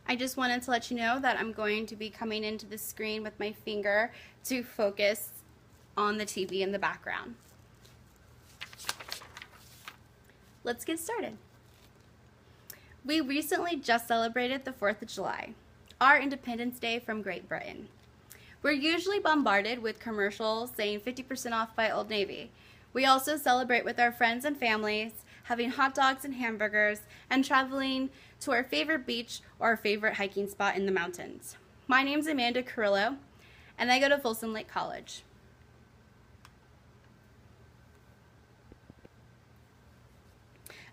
I just wanted to let you know that I'm going to be coming into the screen with my finger to focus on the TV in the background. Let's get started. We recently just celebrated the 4th of July, our Independence Day from Great Britain. We're usually bombarded with commercials saying 50% off by Old Navy. We also celebrate with our friends and families, having hot dogs and hamburgers, and traveling to our favorite beach or our favorite hiking spot in the mountains. My name's Amanda Carrillo, and I go to Folsom Lake College.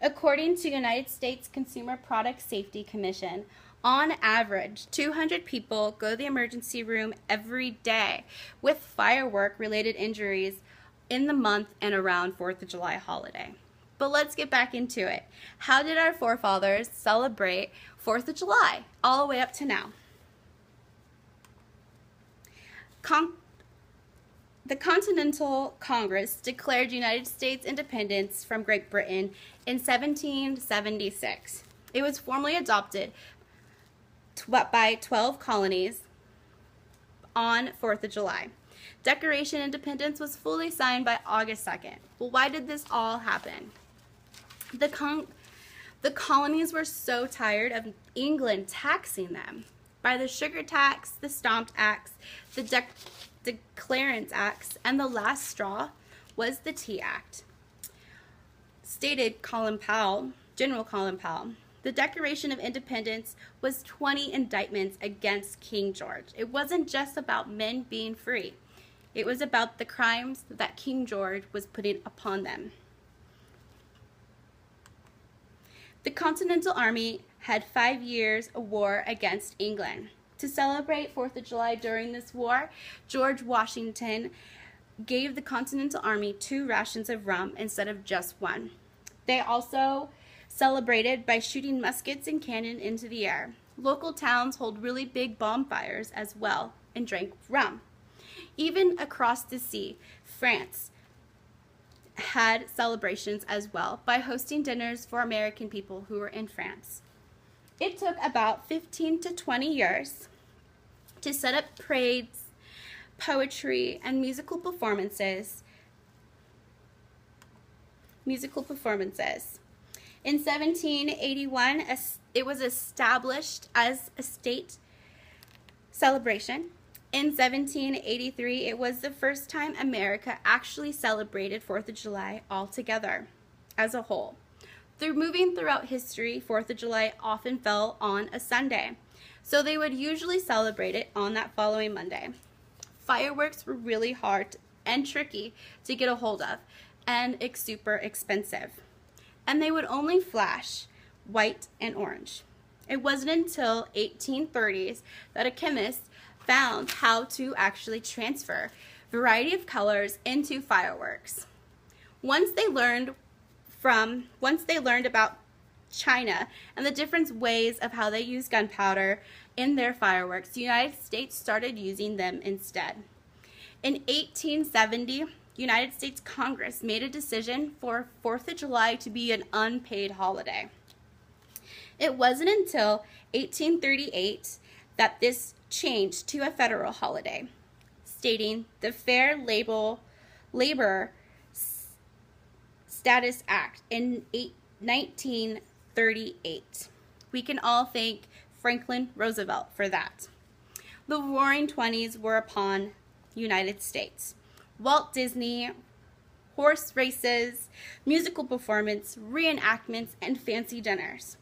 According to United States Consumer Product Safety Commission, on average, 200 people go to the emergency room every day with firework-related injuries in the month and around 4th of July holiday. But let's get back into it. How did our forefathers celebrate 4th of July all the way up to now? The Continental Congress declared United States independence from Great Britain in 1776. It was formally adopted by 12 colonies on 4th of July. Declaration of Independence was fully signed by August 2nd. Well, why did this all happen? The colonies were so tired of England taxing them by the Sugar Tax, the Stamp Acts, the Declarence Acts, and the last straw was the Tea Act. Stated General Colin Powell, the Declaration of Independence was 20 indictments against King George. It wasn't just about men being free. It was about the crimes that King George was putting upon them. The Continental Army had 5 years of war against England. To celebrate 4th of July during this war, George Washington gave the Continental Army 2 rations of rum instead of just 1. They also celebrated by shooting muskets and cannon into the air. Local towns hold really big bonfires as well and drank rum. Even across the sea, France had celebrations as well by hosting dinners for American people who were in France. It took about 15 to 20 years to set up parades, poetry, and musical performances. In 1781, it was established as a state celebration. In 1783, it was the first time America actually celebrated 4th of July altogether as a whole. Through moving throughout history, 4th of July often fell on a Sunday, so they would usually celebrate it on that following Monday. Fireworks were really hard and tricky to get a hold of, and it's super expensive. And they would only flash white and orange. It wasn't until 1830s that a chemist found how to actually transfer a variety of colors into fireworks. Once they learned about China and the different ways of how they use gunpowder in their fireworks, the United States started using them instead. In 1870, United States Congress made a decision for 4th of July to be an unpaid holiday. It wasn't until 1838 that this changed to a federal holiday, stating the Fair Labor Status Act in 1938. We can all thank Franklin Roosevelt for that. The Roaring Twenties were upon United States. Walt Disney, horse races, musical performance, reenactments, and fancy dinners.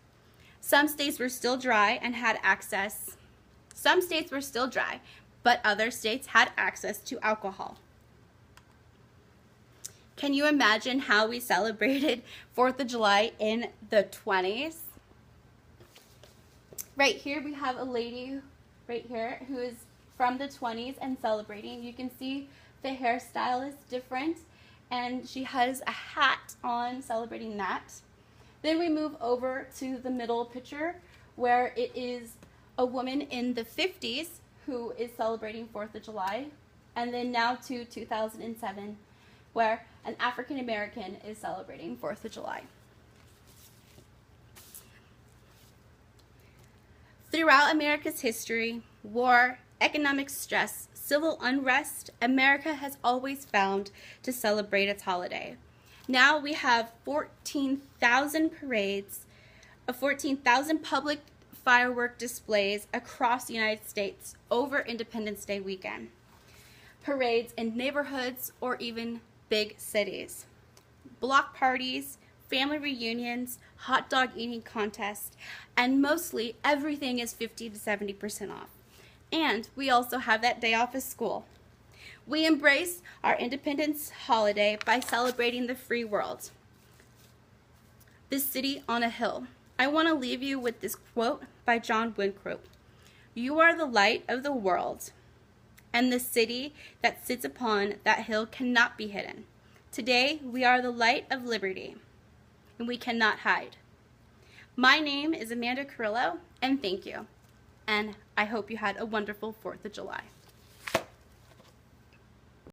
Some states were still dry, but other states had access to alcohol. Can you imagine how we celebrated 4th of July in the 20s? Right here we have a lady right here who is from the 20s and celebrating. You can see the hairstyle is different, and she has a hat on celebrating that. Then we move over to the middle picture where it is a woman in the 50s who is celebrating 4th of July, and then now to 2007 where an African American is celebrating 4th of July. Throughout America's history, war, economic stress, civil unrest, America has always found to celebrate its holiday. Now we have 14,000 parades, 14,000 public firework displays across the United States over Independence Day weekend. Parades in neighborhoods or even big cities. Block parties, family reunions, hot dog eating contests, and mostly everything is 50 to 70% off. And we also have that day off of school. We embrace our independence holiday by celebrating the free world. This city on a hill. I want to leave you with this quote by John Winthrop. You are the light of the world, and the city that sits upon that hill cannot be hidden. Today, we are the light of liberty, and we cannot hide. My name is Amanda Carrillo, and thank you. And I hope you had a wonderful 4th of July.